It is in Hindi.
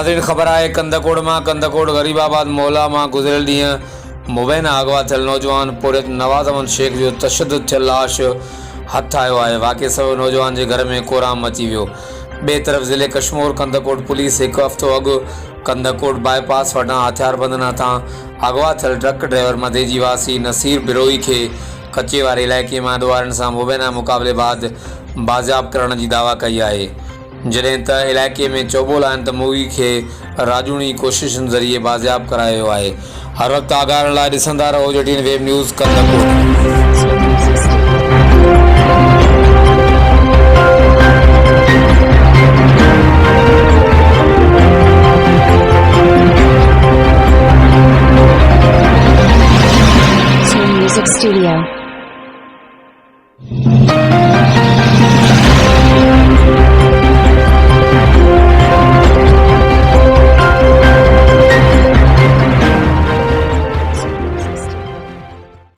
नाज़रीन ख़बर आहे कंदकोट गरीबाबाद मोहल्ला में गुज़रियल ॾींहुं मुबैना अगवा थियल नौजवान पुरियत नवाज़ अहमद शेख जो तशद्दुद थियल लाश हथ आयो आहे। वाक़े सबबि नौजवान के घर में कोराम मची वियो। ॿिए तरफ़ ज़िले कश्मीर कंदकोट पुलिस एक हफ़्तो अॻु कंदकोट बाईपास वटां हथियारबंद हथां अगवा थियल ट्रक ड्राइवर मधेजी वासी नसीर बिरोई के कचे वारे इलाइक़े में ॾोहारनि सां मुबैना मुक़ाबले बाद बाज़ियाब करण जी दावा कई आहे। जॾहिं त इलाइक़े में चौबोल आहिनि त मूवी के राजूनी कोशिशुनि ज़रिए बाज़ियाब करायो आहे। हर वक़्तु आगाहण लाइ ॾिसंदा रहो JTN web news Kandhkot. Music Studio.